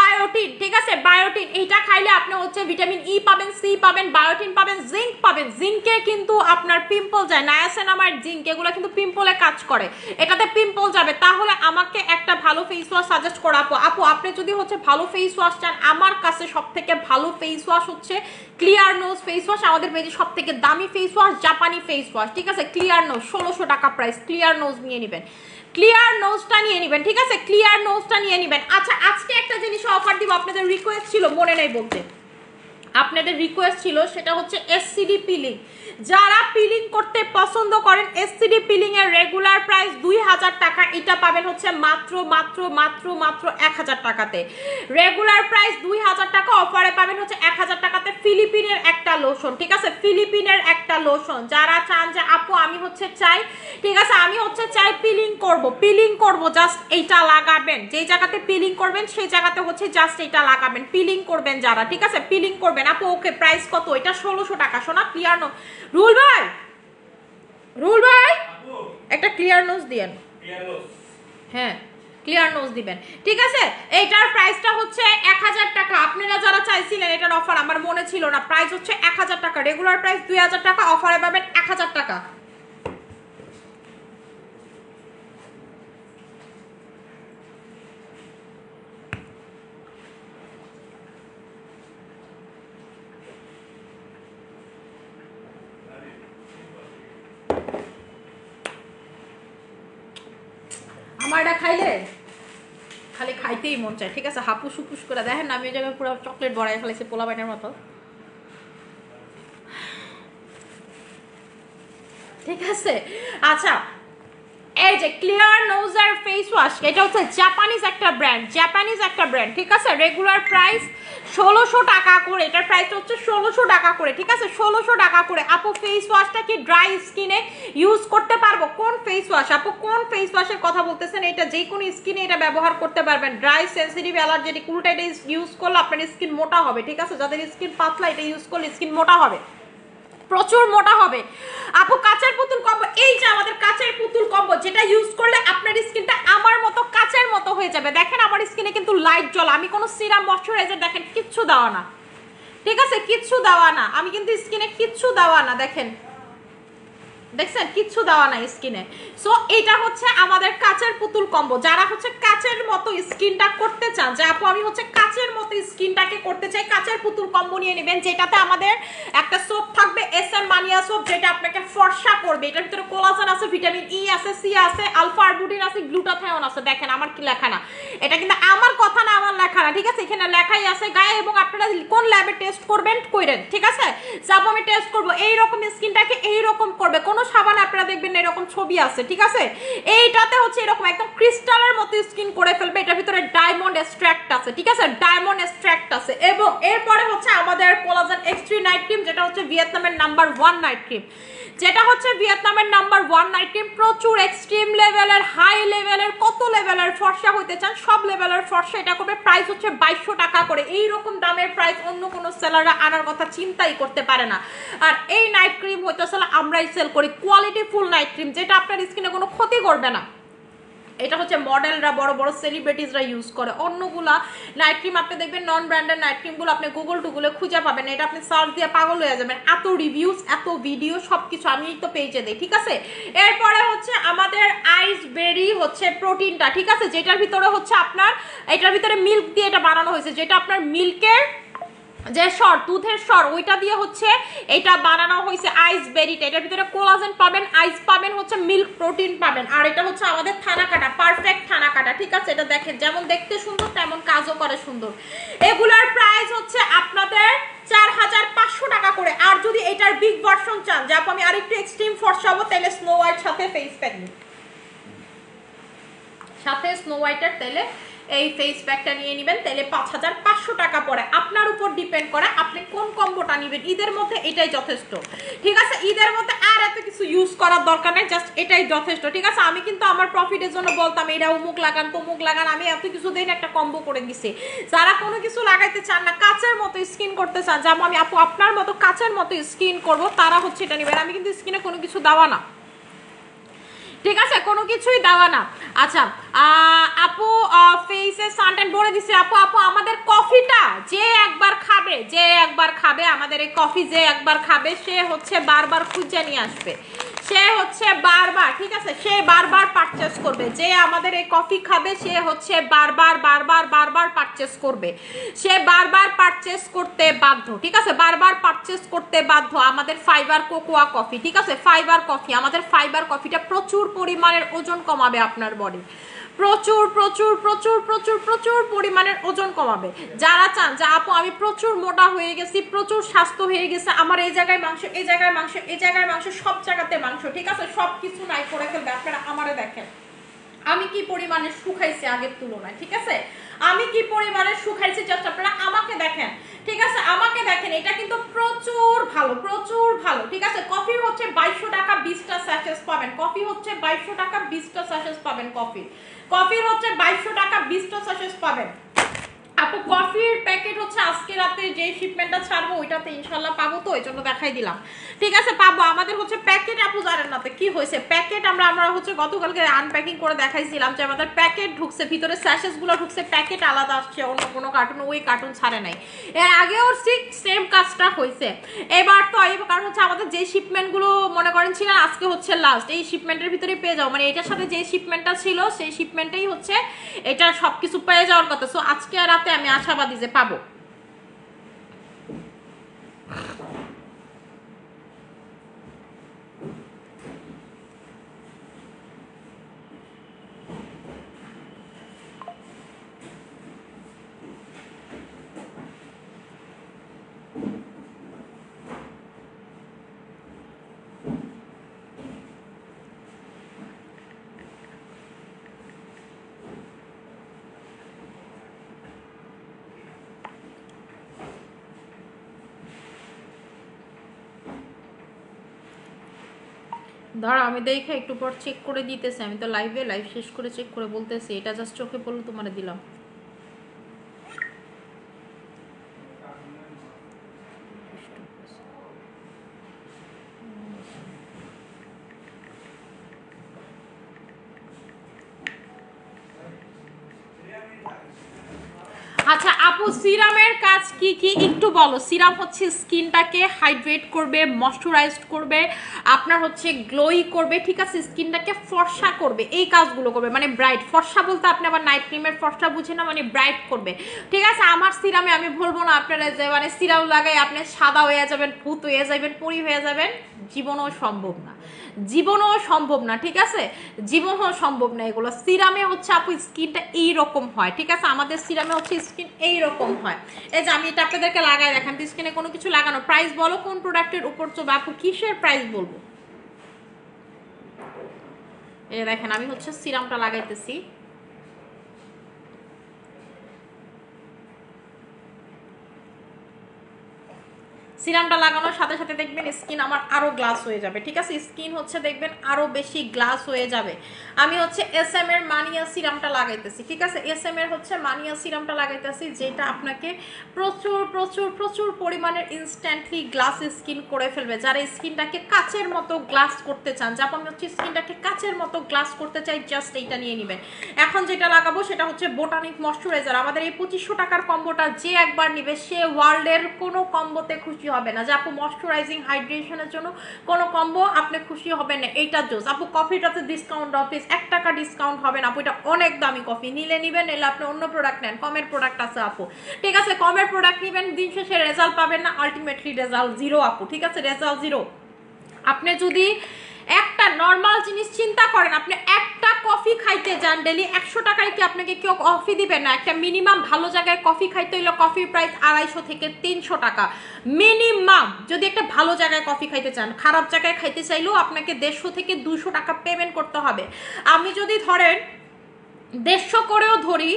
S1: বায়োটিন, ঠিক আছে? বায়োটিন এইটা খাইলে আপনি হচ্ছে ভিটামিন ই পাবেন, সি পাবেন, বায়োটিন পাবেন, জিঙ্ক পাবেন। জিঙ্কে কিন্তু আপনার পিম্পল যায়, নায়াসিনামাইড, জিঙ্ক, এগুলো কিন্তু পিম্পলে কাজ করে, এটাতে পিম্পল যাবে। তাহলে আমাকে একটা ভালো ফেস ওয়াশ সাজেস্ট করো আপু। আপু আপনি যদি হচ্ছে ভালো ফেস ওয়াশ চান, আমার কাছে সব থেকে ভালো ফেস ওয়াশ হচ্ছে ক্লিয়ার নোজ ফেস ওয়াশ। আমাদের পেজে সব থেকে দামি ফেস ওয়াশ জাপানি ফেস ওয়াশ, ঠিক আছে? ক্লিয়ার নোজ 1600 টাকা প্রাইস, ক্লিয়ার নোজ নিয়ে নেবেন, ক্লিয়ার নোজটা নিয়ে নেবেন, ঠিক আছে? ক্লিয়ার নোজটা নিয়ে নেবেন। আচ্ছা আজকে একটা জিনিস অফার দিব, আপনাদের রিকোয়েস্ট ছিল, মনে নেই বলতে, আপনাদের রিকোয়েস্ট ছিল, সেটা হচ্ছে এসসিডি পিলিং। যারা পিলিং করতে পছন্দ করেন, এসসিডি পিলিং এর রেগুলার প্রাইস 2000 টাকা, এটা পাবেন হচ্ছে মাত্র মাত্র মাত্র মাত্র 1000 টাকাতে। রেগুলার প্রাইস 2000 টাকা, অফারে পাবেন হচ্ছে 1000 টাকাতে ফিলিপিনের একটা লোশন, ঠিক আছে? ফিলিপিনের একটা লোশন। যারা চান যে আপু আমি হচ্ছে চাই, ঠিক আছে, আমি হচ্ছে চাই পিলিং করব, জাস্ট এইটা লাগাবেন, যেই জায়গাতে পিলিং করবেন সেই জায়গাতে হচ্ছে জাস্ট এইটা লাগাবেন, পিলিং করবেন যারা, ঠিক আছে? পিলিং করবেন। আপু ওকে, প্রাইস কত? এটা 1600 টাকা। শোনা, ক্লিয়ার নোজ, রুল ভাই, রুল ভাই একটা ক্লিয়ার নোজ দিয়েন, হ্যাঁ ক্লিয়ার নোজ দিবেন, ঠিক আছে? এইটার প্রাইসটা হচ্ছে 1000 টাকা। আপনারা যারা চাইছিলেন এটার অফার, আমার মনে ছিল না, প্রাইস হচ্ছে 1000 টাকা, রেগুলার প্রাইস 2000 টাকা, অফারে পাবেন 1000 টাকা। আমার এটা খাইলে খালি খাইতেই মন চায়, ঠিক আছে? হাপুস হুপুস করে দেখেন না, আমি ওই জায়গায় পুরো চকলেট বড়াই ফেলেছি পোলা বাইনের মতো, ঠিক আছে? আচ্ছা এই যে ক্লিয়ার নোজার ফেস ওয়াশ, এটা হচ্ছে জাপানিজ একটা ব্র্যান্ড, ঠিক আছে? রেগুলার প্রাইস 1600 টাকা করে, এটার প্রাইস হচ্ছে 1600 টাকা করে, ঠিক আছে? 1600 টাকা করে। আপু ফেস ওয়াশটা কি ড্রাই স্কিনে ইউজ করতে পারবো? কোন ফেস ওয়াশ আপু, কোন ফেস ওয়াশের কথা বলতেছেন? এটা যে কোনো স্কিনে এটা ব্যবহার করতে পারবেন, ড্রাই, সেনসিটিভ, অ্যালার্জেটিক, উল্টা এটা ইউজ করলে আপনার স্কিন মোটা হবে, ঠিক আছে? যাদের স্কিন পাতলা এটা ইউজ করলে স্কিন মোটা হবে, প্রচুর মোটা হবে। আপু কাচের পুতুল কম্বো, এই যে আমাদের কাচের পুতুল কম্বো, যেটা ইউজ করলে আপনার স্কিনটা আমার মতো কাচের মতো হয়ে যাবে। দেখেন আমার স্কিনে কিন্তু লাইট জ্বল, আমি কোনো সিরাম ময়শ্চারাইজার দেখেন কিচ্ছু দেওয়া না, ঠিক আছে? কিচ্ছু দেওয়া না, আমি কিন্তু স্কিনে কিচ্ছু দেওয়া না, দেখেন দেখছেন কিচ্ছু দেওয়া নাই স্কিনে। সো এটা হচ্ছে আমাদের কাচের পুতুল কম্বো। যারা হচ্ছে কাচের মতো স্কিনটা করতে চান, যে আপু আমি হচ্ছে কাচের মতো স্কিনটাকে করতে চাই, কাচের পুতুল কম্বো নিয়ে নেবেন, যেটাতে আমাদের একটা সোপ থাকবে SM মানিয়া সোপ, যেটা আপনাকে ফর্সা করবে। এটার ভিতরে কোলাজেন আছে, ভিটামিন ই আছে, সি আছে, আলফা আরবুটিন আছে, গ্লুটাথায়ন আছে। দেখেন আমার কি লেখা না, এটা কিন্তু আমার কথা না, আমার লেখা না, ঠিক আছে? এখানে লেখাই আছে গায়ে, এবং আপনারা কোন ল্যাবে টেস্ট করবেন কইরেন, ঠিক আছে? যাব আমি টেস্ট করবো, এইরকম স্কিনটাকে এইরকম করবে। কোন সাবান আপনারা দেখবেন এরকম ছবি আছে, ঠিক আছে? এইটাতে হচ্ছে এরকম একদম ক্রিস্টালের মতো স্কিন করে ফেলবে। এটার ভিতরে ডায়মন্ড এক্সট্রাক্ট আছে, ঠিক আছে? ডায়মন্ড এক্সট্রাক্ট আছে। এবং এরপরে হচ্ছে আমাদের কোলাজেন X3 নাইট ক্রিম, যেটা হচ্ছে ভিয়েতনামের নাম্বার 1 নাইট ক্রিম, প্রচুর এক্সট্রিম লেভেলের, হাই লেভেলের, কত লেভেলের ফর্সা হইতে চান সব লেভেলের ফর্সা এটা করবে। প্রাইস হচ্ছে 2200 টাকা করে। এইরকম দামের প্রাইস অন্য কোনো সেলাররা আনার কথা চিন্তাই করতে পারে না। আর এই নাইট ক্রিম হইতেছে আমরাই সেল করি, কোয়ালিটি ফুল নাইট ক্রিম, যেটা আপনার স্কিনে কোনো ক্ষতি করবে না। এটা হচ্ছে মডেলরা, বড় বড় সেলিব্রিটিজরা ইউজ করে। অন্যগুলা নাইট ক্রিম আপনি দেখবেন, নন ব্র্যান্ডেড নাইট ক্রিমগুলো আপনি গুগল টুগুলে খুঁজে পাবেন, এটা আপনি সার্চ দিয়ে পাগল হয়ে যাবেন। এত রিভিউজ, এত ভিডিও, সবকিছু আমি তো পেজে দেই, ঠিক আছে? এরপরে হচ্ছে আমাদের আইস বেরি হচ্ছে প্রোটিনটা, ঠিক আছে? যেটার ভিতরে হচ্ছে আপনার, এটার ভিতরে মিল্ক দিয়ে এটা বানানো হয়েছে, যেটা আপনার মিল্কের যে সর, দুধের সর, ওইটা দিয়ে হচ্ছে এটা বানানো হয়েছে আইস বেরিটা। এটার ভিতরে কোলাজেন পাবেন, আইস পাবেন, হচ্ছে মিল্ক প্রোটিন পাবেন। আর এটা হচ্ছে আমাদের থানা কাটা, পারফেক্ট থানা কাটা, ঠিক আছে? এটা দেখেন যেমন দেখতে সুন্দর তেমন কাজও করে সুন্দর। এগুলার প্রাইস হচ্ছে আপনাদের 4500 টাকা করে। আর যদি এটার বিগ ভার্সন চান, যে আমি আরেকটু এক্সট্রিম ফর্সাবো, তাহলে স্নো হোয়াইট সাথে ফেস প্যাক নিন, সাথে স্নো হোয়াইটের তেলে এই ফেস প্যাকটা নিয়ে নেবেন, তাহলে 5500 টাকা পড়ে। আপনার উপর ডিপেন্ড করে আপনি কোন কম্বোটা নেবেন। ঈদের মধ্যে এটাই যথেষ্ট, ঠিক আছে? ঈদের মধ্যে আর এত কিছু ইউজ করার দরকার নেই, জাস্ট এটাই যথেষ্ট, ঠিক আছে? আমি কিন্তু আমার প্রফিটের জন্য বলতাম এটা অমুক লাগান তমুক লাগান, আমি এত কিছু দিন একটা কম্বো করে দিছি। যারা কোনো কিছু লাগাইতে চান না, কাচের মতো স্কিন করতে চান, যেমন আমি আপু আপনার মতো কাচের মতো স্কিন করব, তারা হচ্ছে এটা নেবেন। আমি কিন্তু স্কিনে কোনো কিছু দেওয়া না, ঠিক আছে? কোনো কিছুই দেওয়া না। আচ্ছা আপু ফেসে সানট্যান বলে দিছে আপু। আপু আমাদের কফিটা যে একবার খাবে, যে একবার খাবে আমাদের এই কফি, যে একবার খাবে সে হচ্ছে বারবার খুঁজে নিয়ে আসবে, সে হচ্ছে বারবার, ঠিক আছে? সে বারবার পারচেস করবে। যে আমাদের এই কফি খাবে সে হচ্ছে বারবার বারবার বারবার পারচেস করবে, সে বারবার পারচেস করতে বাধ্য, ঠিক আছে? বারবার পারচেস করতে বাধ্য আমাদের ফাইবার কোকোয়া কফি, ঠিক আছে? ফাইবার কফি, আমাদের ফাইবার কফিটা প্রচুর পরিমাণের ওজন কমাবে আপনার বডি, প্রচুর প্রচুর প্রচুর প্রচুর প্রচুর পরিমাণের ওজন কমাবে। যারা চান যে আপু আমি প্রচুর মোটা হয়ে গেছি, প্রচুর স্বাস্থ্য হয়ে গেছে, আমার এই জায়গায় মাংস, এই জায়গায় মাংস, এই জায়গায় মাংস, সব জায়গাতে মাংস, ঠিক আছে? সব কিছু নাই করে ফেলবে। আপনারা আমারে দেখেন আমি কি পরিমাণে শুকাইছি আগের তুলনায়, ঠিক আছে? আমি কি পরিমাণে শুকাইছি জাস্ট আপনারা আমাকে দেখেন, ঠিক আছে? আমাকে দেখেন, এটা কিন্তু প্রচুর ভালো, প্রচুর ভালো, ঠিক আছে? কফি হচ্ছে 2200 টাকা 20টা স্যাশেস পাবেন, কফি হচ্ছে 2200 টাকা 20টা স্যাশেস পাবেন, কফি হচ্ছে 2200 টাকা 20টা স্যাশেস পাবেন। আপু কফির প্যাকেট হচ্ছে আজকে রাতে যে শিপমেন্টটা ছাড়বো ওইটাতে ইনশাল্লাহ পাবো, তো এই জন্য দেখাই দিলাম, ঠিক আছে? পাবো। আমাদের হচ্ছে প্যাকেট আপু জানেন না তো কি হয়েছে, প্যাকেট আমরা হচ্ছে গতকালকে আনপ্যাকিং করে দেখাইছিলাম যে আমাদের প্যাকেট ঢুকছে, ভিতরে স্যাশেস গুলো ঢুকছে, প্যাকেট আলাদা আসছে, অন্য কোনো কার্টুন ওই কার্টুন ছাড়ে নাই। এর আগেও ঠিক সেম কাজটা হয়েছে। এবার তো এই কারণ হচ্ছে আমাদের যে শিপমেন্ট গুলো মনে করেন ছিল আজকে হচ্ছে লাস্ট, এই শিপমেন্টের ভিতরে পেয়ে যাও, মানে এটার সাথে যে শিপমেন্টটা ছিল সেই শিপমেন্টেই হচ্ছে এটা সবকিছু পেয়ে যাওয়ার কথা। সো আজকে রাতে আমি আশাবাদী যে পাবো। ধরো আমি দেখে একটু পর চেক করে দিতেছি, আমি তো লাইভ শেষ করে চেক করে বলতেছি, এটা জাস্ট চোখে পড়লো তোমার দিলাম। আচ্ছা আপু সিরামের কাজ কি কি একটু বলো। সিরাম হচ্ছে স্কিনটাকে হাইড্রেট করবে, ময়শ্চারাইজড করবে, আপনার হচ্ছে গ্লোই করবে, ঠিক আছে? স্কিনটাকে ফর্সা করবে, এই কাজগুলো করবে, মানে ব্রাইট। ফর্সা বলতে আপনি আবার নাইট ক্রিমের ফর্সা বুঝে না, মানে ব্রাইট করবে, ঠিক আছে? আমার সিরামে আমি বলবো না আপনারা যে মানে সিরাম লাগাই আপনি সাদা হয়ে যাবেন, ভূত হয়ে যাবেন, পরি হয়ে যাবেন, জীবনও সম্ভব না, জীবনও সম্ভব না, ঠিক আছে? জীবনও সম্ভব না এগুলো। সিরামে হচ্ছে আপু স্কিনটা এইরকম হয়, ঠিক আছে? আমাদের সিরামে হচ্ছে স্কিন এইরকম হয়। এই যে আমি এটা আপনাদেরকে লাগাই দেখান, স্কিনে কোনো কিছু লাগানো। প্রাইস বলো কোন প্রোডাক্টের উপর চলবে আপু, কিসের প্রাইস বলবো? এই দেখেন আমি হচ্ছে সিরামটা লাগাইতেছি, সিরামটা লাগানোর সাথে সাথে দেখবেন স্কিন আমার আরো গ্লাস হয়ে যাবে, ঠিক আছে? স্কিন হচ্ছে দেখবেন আরো বেশি গ্লাস হয়ে যাবে। আমি হচ্ছে এসএম এর মানিয়া সিরামটা লাগাইতেছি, ঠিক আছে? এসএম এর হচ্ছে মানিয়া সিরামটা লাগাইতেছি, যেটা আপনাকে প্রচুর প্রচুর প্রচুর পরিমাণের ইনস্ট্যান্টলি গ্লাস স্কিন করে ফেলবে। যারা স্কিনটাকে কাচের মতো গ্লাস করতে চান, যা আমি হচ্ছে স্কিনটাকে কাচের মতো গ্লাস করতে চাই, জাস্ট এইটা নিয়ে নেবেন। এখন যেটা লাগাবো সেটা হচ্ছে বোটানিক ময়শ্চারাইজার। আমাদের এই 2500 টাকার কম্বোটা যে একবার নিবে সে ওয়ার্ল্ডের কোনো কম্বোতে খুশি হবে না যে আপু ময়শ্চারাইজিং হাইড্রেশনের জন্য কোনো কম্বো আপনি খুশি হবেন না, এইটা জোস আপু। কফিটাতে ডিসকাউন্ট দাও প্লিজ, 1 টাকা ডিসকাউন্ট হবে না আপু, এটা অনেক দামি কফি, নিলে নিবেন, এলে আপনি অন্য প্রোডাক্ট নেন, কমের প্রোডাক্ট আছে আপু, ঠিক আছে? কমের প্রোডাক্ট নিবেন, দিন শেষে রেজাল্ট পাবেন না, আলটিমেটলি রেজাল্ট জিরো আপু, ঠিক আছে? Result zero. আপনি যদি একটা নর্মাল জিনিস চিন্তা করেন, আপনি একটা কফি খাইতে যান ডেলি, 100 টাকায় কি আপনাকে কেউ কফি দিবেন না? একটা মিনিমাম ভালো জায়গায় কফি খাইতে হইলে কফি প্রাইস 250 থেকে 300 টাকা মিনিমাম। যদি একটা ভালো জায়গায় কফি খাইতে চান, খারাপ জায়গায় খাইতে চাইলেও আপনাকে 150 থেকে 200 টাকা পেমেন্ট করতে হবে। আমি যদি ধরেন 150 করেও ধরি,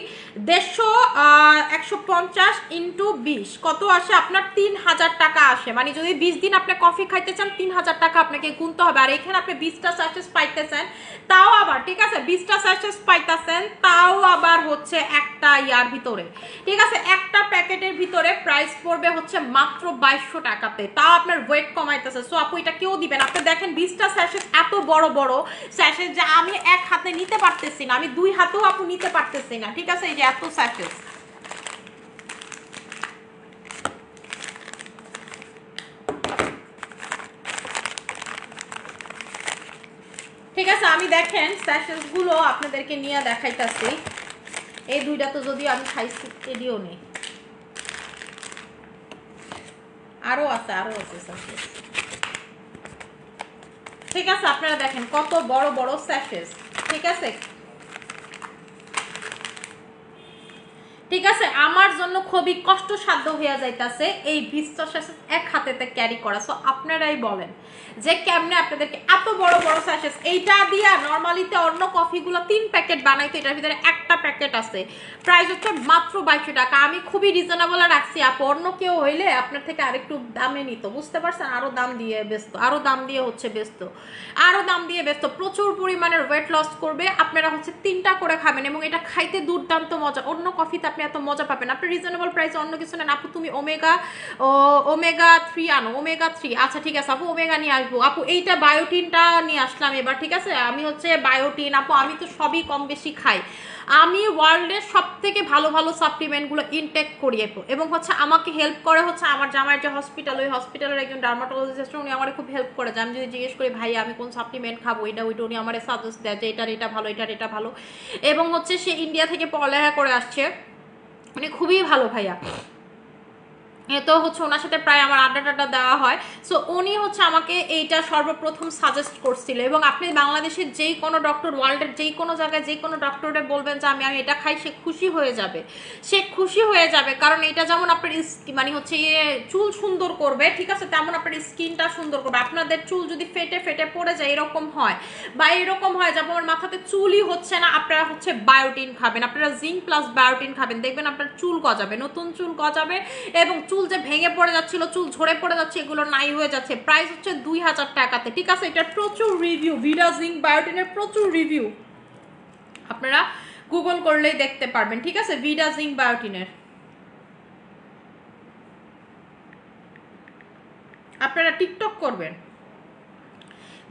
S1: 150 ইন্টু 20 কত আসে আপনার? 3000 টাকা আসে। মানে যদি 20 দিন আপনি কফি খাইতে চান 3000 টাকা আপনাকে গুনতে হবে। আর এখানে আপনি 20টা স্যাশেস পাইতেছেন, তাও আবার ঠিক আছে 20টা স্যাশেস পাইতেছেন, তাও আবার হচ্ছে একটা ইয়ার ভিতরে, ঠিক আছে? একটা প্যাকেটের ভিতরে প্রাইস পড়বে হচ্ছে মাত্র 2200 টাকাতে, তাও আপনার ওয়েট কমাইতেছে। সো আপু এটা কেউ দিবেন? আপনি দেখেন 20টা স্যাশেস এত বড় বড় স্যাশেস যে আমি এক হাতে নিতে পারতেছি না, আমি 2 হাতেও আপু নিতে পারতেছি না, ঠিক আছে? এই যে এত স্যাশেস। ঠিক আছে, আমি দেখেন স্যাশেস গুলো আপনাদেরকে নিয়ে দেখাইতাছি। এই দুইটা তো যদি আমি খাইছি, এডিও নেই, আরো আছে স্যাশেস, ঠিক আছে? আপনারা দেখেন কত বড় বড় স্যাশেস, ঠিক আছে? ঠিক আছে, আমার জন্য খুবই কষ্টসাধ্য হয়ে যাইতাছে এই 20টা স্যাশেস এক হাতেতে ক্যারি করা। সো আপনারাই বলেন যে কেমনে আপনাদেরকে এত বড় বড় স্যাশেস, এইটা দিয়া নরমালিতে অন্য কফিগুলো 3 প্যাকেট বানাইতো, এটার ভিতরে একটা প্যাকেট আছে, প্রাইস হচ্ছে মাত্র 2200 টাকা। আমি খুবই রিজনেবল রাখছি আপু, অন্য কেউ হইলে আপনার থেকে আরেকটু দামে নিত, বুঝতে পারছেন? আরো দাম দিয়ে ব্যস্ত, আরো দাম দিয়ে হচ্ছে ব্যস্ত, আরো দাম দিয়ে ব্যস্ত, প্রচুর পরিমাণের ওয়েট লস করবে। আপনারা হচ্ছে 3টা করে খাবেন এবং এটা খাইতে দুর্দান্ত মজা, অন্য কফিতে আপনি এত মজা পাবেন। আপনি রিজনেবল প্রাইসে অন্য কিছু নেন আপু, তুমি ওমেগা 3 আনো, ওমেগা 3, আচ্ছা ঠিক আছে আপু ওমেগা নিয়ে আসবো আপু। এইটা বায়োটিনটা নিয়ে আসলাম এবার, ঠিক আছে? আমি হচ্ছে বায়োটিন আপু, আমি তো সবই কম বেশি খাই, আমি ওয়ার্ল্ডের সব থেকে ভালো ভালো সাপ্লিমেন্টগুলো ইনটেক করি এবং হচ্ছে আমাকে হেল্প করে হচ্ছে আমার জামাইয়ের যে হসপিটাল, ওই হসপিটালের একজন ডার্মাটোলজিস্ট, উনি আমার খুব হেল্প করে। আমি যদি জিজ্ঞেস করি ভাই আমি কোন সাপ্লিমেন্ট খাবো, এটা ওইটা, উনি আমার সাজেস্ট দেয় যে এটা ভালো, এটা ভালো। এবং হচ্ছে সে ইন্ডিয়া থেকে পড়ালেখা করে আসছে, মানে খুবই ভালো ভাইয়া। তো হচ্ছে ওনার সাথে প্রায় আমার আড্ডা দেওয়া হয়। সো উনি হচ্ছে আমাকে এইটা সর্বপ্রথম সাজেস্ট করছিল। এবং আপনি বাংলাদেশের যেই কোনো ডক্টর, ওয়ার্ল্ডের যেই কোনো জায়গায় যেই কোনো ডক্টরে বলবেন যে আমি এটা খাই, সে খুশি হয়ে যাবে, সে খুশি হয়ে যাবে। কারণ এটা যেমন আপনার মানে হচ্ছে চুল সুন্দর করবে, ঠিক আছে, তেমন আপনার স্কিনটা সুন্দর করবে। আপনাদের চুল যদি ফেটে ফেটে পড়ে যায়, এরকম হয় বা এরকম হয় যেমন আমার মাথাতে চুলই হচ্ছে না, আপনারা হচ্ছে বায়োটিন খাবেন, আপনারা জিঙ্ক প্লাস বায়োটিন খাবেন, দেখবেন আপনার চুল গজাবে, নতুন চুল গজাবে এবং চুল যে ভেঙে পড়ে যাচ্ছিল, চুল ঝরে পড়ে যাচ্ছে, এগুলো নাই হয়ে যাচ্ছে। প্রাইস হচ্ছে 2000 টাকাতে, ঠিক আছে? এটা প্রচুর রিভিউ, ভিডা জিঙ্ক বায়োটিনের প্রচুর রিভিউ, আপনারা গুগল করলেই দেখতে পারবেন, ঠিক আছে? ভিডা জিঙ্ক বায়োটিনের আপনারা টিকটক করবেন,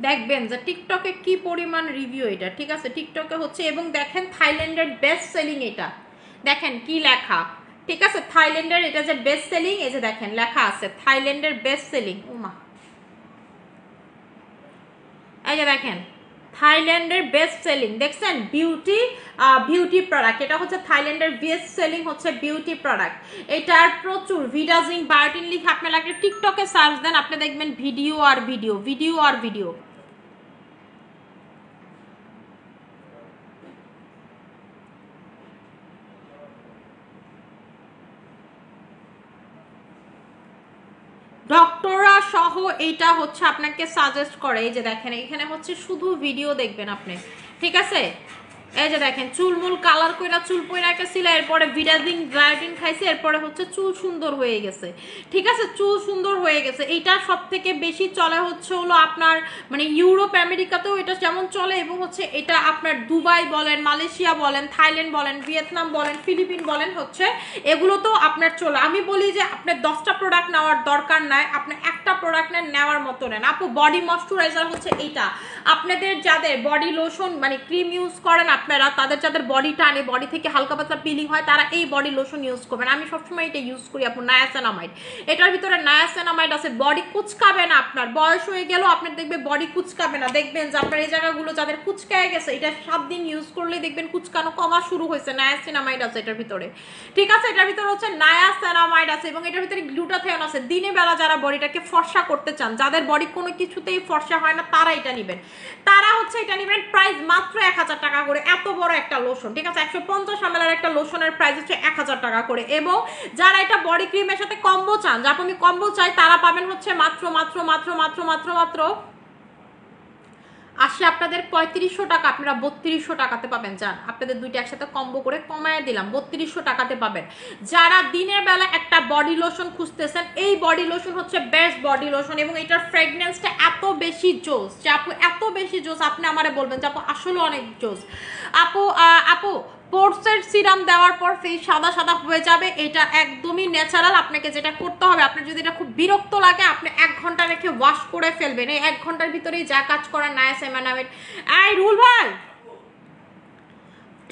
S1: দেখবেন যে টিকটকে কি পরিমাণ রিভিউ এটা, ঠিক আছে? টিকটকে হচ্ছে, এবং দেখেন থাইল্যান্ডের বেস্ট সেলিং, এটা দেখেন কি লেখা, ঠিক আছে? থাইল্যান্ডের এটা যে বেস্ট সেলিং, এই যে দেখেন লেখা আছে থাইল্যান্ডের বেস্ট সেলিং। ওমা, এই যে দেখেন থাইল্যান্ডের বেস্ট সেলিং, দেখছেন? বিউটি প্রোডাক্ট, এটা হচ্ছে থাইল্যান্ডের বেস্ট সেলিং হচ্ছে বিউটি প্রোডাক্ট। এটার প্রচুর ভিডা জিঙ্ক বায়োটিন লিখে আপনারা একটা টিকটকে সার্চ দেন, আপনি দেখবেন ভিডিও আর ভিডিও। ডক্টররা সহ এইটা হচ্ছে আপনাকে সাজেস্ট করে। এই যে দেখেন এখানে হচ্ছে শুধু ভিডিও দেখবেন আপনি, ঠিক আছে? এই যে দেখেন চুলমুল কালার কইরা চুল পয়রা ছিল, এরপরে ভিটামিন বায়োটিন খাইছে, এরপরে হচ্ছে চুল সুন্দর হয়ে গেছে, ঠিক আছে? চুল সুন্দর হয়ে গেছে। এইটা সব থেকে বেশি চলে হচ্ছে হলো আপনার মানে ইউরোপ আমেরিকাতেও এটা যেমন চলে, এবং হচ্ছে এটা আপনার দুবাই বলেন, মালয়েশিয়া বলেন, থাইল্যান্ড বলেন, ভিয়েতনাম বলেন, ফিলিপিন বলেন, হচ্ছে এগুলো তো আপনার চলে। আমি বলি যে আপনার 10টা প্রোডাক্ট নেওয়ার দরকার নাই, আপনি একটা প্রোডাক্ট নেওয়ার মতো নেন আপু। বডি ময়শ্চারাইজার হচ্ছে এইটা, আপনাদের যাদের বডি লোশন মানে ক্রিম ইউজ করেন আপনারা তাদের যাদের বডি টানে, বডি থেকে হালকা পাতলা পিলিং হয়, তারা এই বডি লোশন ইউজ করবেন। আমি সবসময় এটা ইউজ করি আপু, নায়াসিনামাইড। এটার ভিতরে নায়াসিনামাইড আছে, বডি কুচকাবে না আপনার। বয়স হয়ে গেলেও আপনার দেখবে বডি কুচকাবে না। দেখবেন যে আপনার এই জায়গাগুলো যাদের কুচকায় গেছে, এটা 7 দিন ইউজ করলে দেখবেন কুচকানো কমা শুরু হয়েছে। নায়াসিনামাইড আছে এটার ভিতরে, ঠিক আছে। এটার ভিতরে হচ্ছে নায়াসিনামাইড আছে এবং এটার ভিতরে গ্লুটাথিয়ন আছে। দিনে বেলা যারা বডিটাকে ফর্সা করতে চান, যাদের বডি কোনো কিছুতেই ফর্সা হয় না, তারা এটা নেবেন। তারা হচ্ছে এটা নেবেন। প্রাইস মাত্র 1000 টাকা করে। এত বড় একটা লোশন, ঠিক আছে। 150 ml একটা লোশনের প্রাইস হচ্ছে 1000 টাকা করে। এবং যারা এটা বডি ক্রিমের সাথে কম্বো চান, যা আপনি কম্বো চাই, তারা পাবেন হচ্ছে মাত্র মাত্র মাত্র মাত্র মাত্র মাত্র আসলে আপনাদের 3500 টাকা, আপনারা 3200 টাকাতে পাবেন। যান, আপনাদের দুইটা একসাথে কম্বো করে কমায় দিলাম, 3200 টাকাতে পাবেন। যারা দিনের বেলা একটা বডি লোশন খুঁজতেছেন, এই বডি লোশন হচ্ছে বেস্ট বডি লোশন এবং এটার ফ্রেগনেন্সটা এত বেশি জোস যে আপু, এত বেশি জোস, আপনি আমারে বলবেন যে আপু আসলে অনেক জোস। আপু পোর্সের সিরাম দেওয়ার পর ফেস সাদা সাদা হয়ে যাবে, এটা একদমই ন্যাচারাল। আপনাকে যেটা করতে হবে, আপনার যদি এটা খুব বিরক্ত লাগে, আপনি 1 ঘন্টা রেখে ওয়াশ করে ফেলবেন। এই 1 ঘন্টার ভিতরেই যা কাজ করার নায়াসিনামাইড। এই রুল ভাই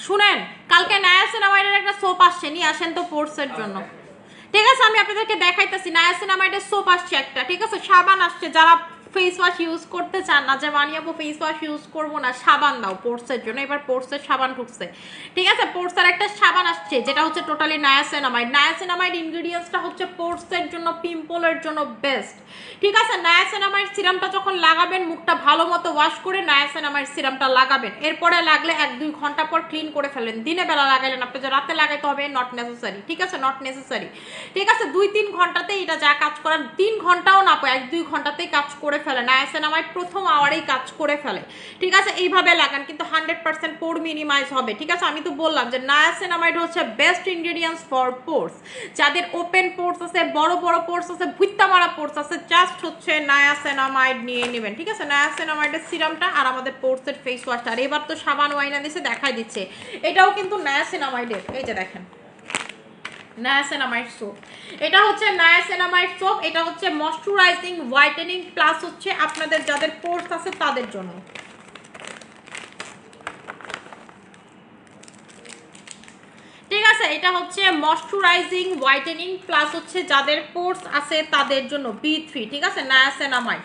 S1: শুনেন, কালকে নায়াসিনামাইডের একটা সোপ আসছে, নিয়ে আসেন তো পোর্সের জন্য, ঠিক আছে। আমি আপনাদেরকে দেখাইতেছি, নায়াসিনামাইডের সোপ আসছে একটা, ঠিক আছে। সাবান আসছে, যারা ফেস ওয়াশ ইউজ করতে চান না, যে বানিয়াবো ফেস ওয়াশ ইউজ করবো না, সাবান দাও পোর্সের জন্য। এবার পোর্সের সাবান ঢুকছে, ঠিক আছে। পোর্সের একটা সাবান আসছে যেটা হচ্ছে টোটালি নায়াসিনামাইড। নায়াসিনামাইড ইনগ্রিডিয়েন্টসটা হচ্ছে পোর্সের জন্য, পিম্পলের জন্য বেস্ট, ঠিক আছে। নায়াসিনামাইড সিরামটা যখন লাগাবেন, মুখটা ভালো মতো ওয়াশ করে নায়াসিনামাইড সিরামটা লাগাবেন। এরপরে লাগলে 1-2 ঘন্টা পর ক্লিন করে ফেলেন। দিনে বেলা লাগাইলেন, আপনি যে রাতে লাগাইতে হবে নট নেসেসারি, ঠিক আছে, নট নেসেসারি, ঠিক আছে। 2-3 ঘন্টাতে এটা যা কাজ করার, 3 ঘন্টাও না পায়, 1-2 ঘন্টাতেই কাজ করে ফেলে। নায়াসিনামাইড প্রথম আওয়ারেই কাজ করে ফেলে, ঠিক আছে। এইভাবে লাগান, কিন্তু 100% পোর মিনিমাইজ হবে, ঠিক আছে। আমি তো বললাম যে নায়াসিনামাইড হচ্ছে বেস্ট ইনগ্রেডিয়েন্টস ফর পোর্স। যাদের ওপেন পোর্স আছে, বড় বড় পোর্স আছে, ভুইত্তা মারা পোর্স আছে, জাস্ট হচ্ছে নায়াসিনামাইড নিয়ে নেবেন, ঠিক আছে। নায়াসিনামাইডের সিরামটা আর আমাদের পোর্সের ফেস ওয়াশটা। আর এবার তো সাবান ওয়াইনা দিছে, দেখাই দিচ্ছে, এটাও কিন্তু নায়াসিনামাইডের। এই যে দেখেন, নায়াসিনামাইড সোপ, এটা হচ্ছে নায়াসিনামাইড সোপ। এটা হচ্ছে ময়শ্চারাইজিং, হোয়াইটেনিং প্লাস হচ্ছে আপনাদের যাদের পোর্স আছে তাদের জন্য, ঠিক আছে। এটা হচ্ছে ময়শ্চারাইজিং, হোয়াইটেনিং প্লাস হচ্ছে যাদের পোর্স আছে তাদের জন্য, B3, ঠিক আছে। নায়াসিনামাইড,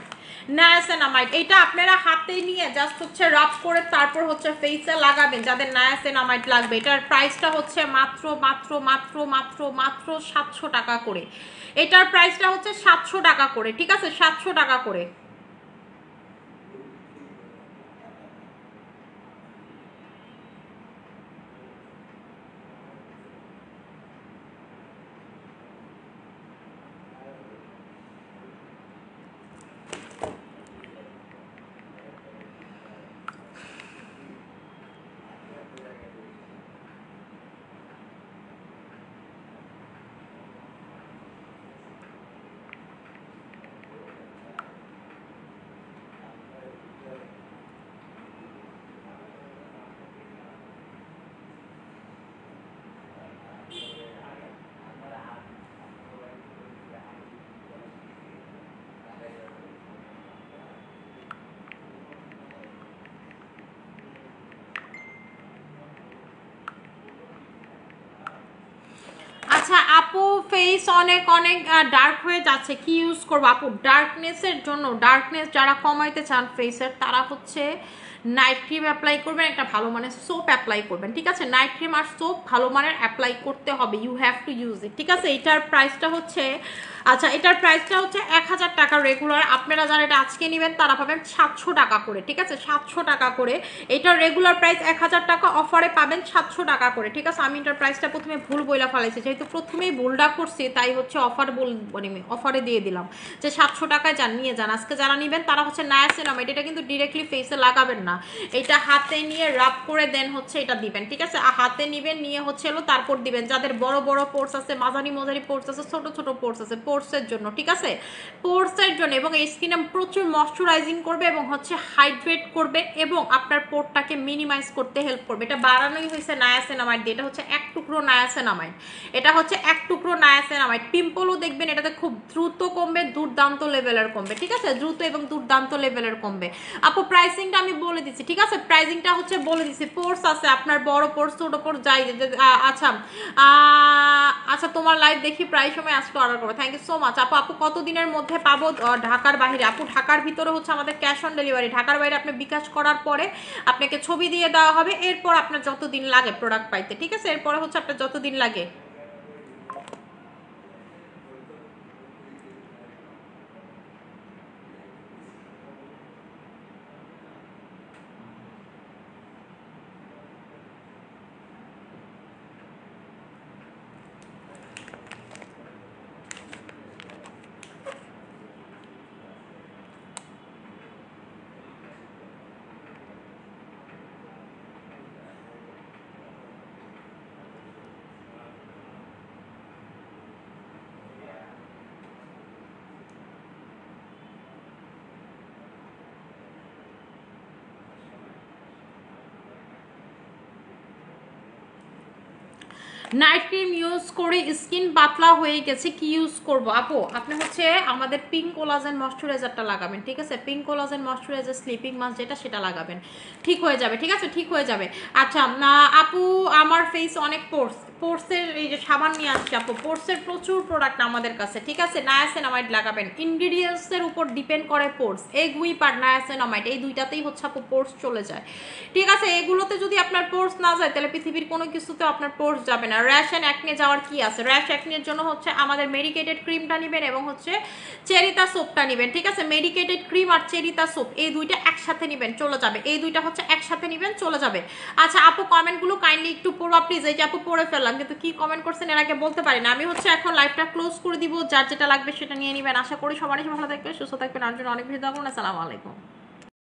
S1: নায়াসিনামাইড এটা আপনারা হাতে নিয়ে জাস্ট হচ্ছে রাব করে তারপর হচ্ছে ফেসে লাগাবেন যাদের নায়াসিনামাইড লাগবে। এটার প্রাইসটা হচ্ছে মাত্র মাত্র মাত্র মাত্র মাত্র 700 টাকা করে। এটার প্রাইসটা হচ্ছে 700 টাকা করে, ঠিক আছে, 700 টাকা করে। আচ্ছা আপু, ফেস অনেক অনেক ডার্ক হয়ে যাচ্ছে, কি ইউজ করবো আপু? ডার্কনেসের জন্য, ডার্কনেস যারা কমাইতে চান ফেসের, তারা হচ্ছে নাইট ক্রিম অ্যাপ্লাই করবেন, একটা ভালো মানের সোপ অ্যাপ্লাই করবেন, ঠিক আছে। নাইট ক্রিম আর সোপ ভালো মানের অ্যাপ্লাই করতে হবে, you have to use it, ঠিক আছে। এটার প্রাইসটা হচ্ছে, আচ্ছা এটার প্রাইসটা হচ্ছে 1000 টাকা রেগুলার। আপনারা যারা এটা আজকে নেবেন তারা পাবেন 700 টাকা করে, ঠিক আছে, 700 টাকা করে। এটার রেগুলার প্রাইস 1000 টাকা, অফারে পাবেন 700 টাকা করে, ঠিক আছে। আমি এটার প্রাইসটা প্রথমে ভুল বইলা ফেলাইছি, যেহেতু প্রথমেই ভুলটা করছি তাই হচ্ছে অফার মানে অফারে দিয়ে দিলাম যে 700 টাকায় যান, নিয়ে যান। আজকে যারা নেবেন তারা হচ্ছে নায়াসিনামাইড, এটা কিন্তু ডিরেক্টলি ফেসে লাগাবেন না, এটা হাতে নিয়ে রাব করে দেন হচ্ছে এটা দিবেন, ঠিক আছে। হাতে নিবেন, নিয়ে হচ্ছে তারপর দিবেন। যাদের বড় বড় পোর্স আছে, মাঝারি মাঝারি পোর্স আছে, ছোট ছোট পোর্স আছে, পোর্সের জন্য, ঠিক আছে, পোর্সের জন্য। এবং এই স্কিনে প্রচুর ময়শ্চারাইজিং করবে এবং হচ্ছে হাইড্রেট করবে এবং আপনার পোরটাকে মিনিমাইজ করতে হেল্প করবে। এটা বাড়ানোই হয়েছে নায়াসিনামাইড দিয়ে। এটা হচ্ছে 1 টুকরো নায়াসিনামাইড, এটা হচ্ছে 1 টুকরো নায়াসিনামাইড। পিম্পলও দেখবেন এটাতে খুব দ্রুত কমবে, দুর্দান্ত লেভেলের কমবে, ঠিক আছে, দ্রুত এবং দুর্দান্ত লেভেলের কমবে। আপু প্রাইসিংটা আমি বলে দিচ্ছি, ঠিক আছে? প্রাইজিংটা হচ্ছে বলে দিচ্ছি। পোর্স আছে আপনার, বড় পোর্স ছোট পোর্স যাই। আচ্ছা আচ্ছা, তোমার লাইভ দেখি প্রায় সময় আজকে অর্ডার করবো। থ্যাংক ইউ সো মাচ আপু। আপু কতদিনের মধ্যে পাবো ঢাকার বাইরে? আপু ঢাকার ভিতরে হচ্ছে আমাদের ক্যাশ অন ডেলিভারি, ঢাকার বাইরে আপনি বিকাশ করার পরে আপনাকে ছবি দিয়ে দেওয়া হবে, এরপর আপনার যতদিন লাগে প্রোডাক্ট পাইতে, ঠিক আছে? এরপরে হচ্ছে আপনার যতদিন লাগে। নাইট ক্রিম ইউজ করে স্কিন পাতলা হয়ে গেছে, কি ইউজ করব? আপু আপনি হচ্ছে আমাদের পিঙ্ক কোলাজেন ময়শ্চারাইজারটা লাগাবেন, ঠিক আছে? Pink collagen moisturiser sleeping mask যেটা, সেটা লাগাবেন, ঠিক হয়ে যাবে, ঠিক আছে? ঠিক হয়ে যাবে। আচ্ছা আপু আমার ফেস অনেক পোর্সের এই যে সাবান নিয়ে আসছে আপু, পোর্সের প্রচুর প্রোডাক্ট আমাদের কাছে, ঠিক আছে? নায়াসিনামাইড লাগাবেন, ইনগ্রিডিয়েন্টসের উপর ডিপেন্ড করে পোর্স। এগ হুইপ আর নায়াসিনামাইড এই দুইটাতেই হচ্ছে আপু পোর্স চলে যায়, ঠিক আছে? এগুলোতে যদি আপনার পোর্স না যায় তাহলে পৃথিবীর কোনো কিছুতে আপনার পোর্স যাবে না। র্যাশ অ্যান্ড অ্যাকনে যাওয়ার কি আছে? র্যাশ অ্যাকনের জন্য হচ্ছে আমাদের মেডিকেটেড ক্রিমটা নেবেন এবং হচ্ছে চেরিতা সোপটা নেবেন, ঠিক আছে? মেডিকেটেড ক্রিম আর চেরিতা সোপ এই দুইটা একসাথে নেবেন, চলে যাবে। এই দুইটা হচ্ছে একসাথে নেবেন, চলে যাবে। আচ্ছা আপু কমেন্টগুলো কাইন্ডলি একটু পড়বা প্লিজ। এই যে আপু পড়ে ফেললাম, কিন্তু কি কমেন্ট করছেন এর আগে বলতে পারি না। আমি হচ্ছে এখন লাইভটা ক্লোজ করে দিব, যার যেটা লাগবে সেটা নিয়ে নেবেন। আশা করি সবারই ভালো থাকবে, সুস্থ থাকবেন। আর জন্য অনেক বেশি দোয়া করুন। আসসালামু আলাইকুম।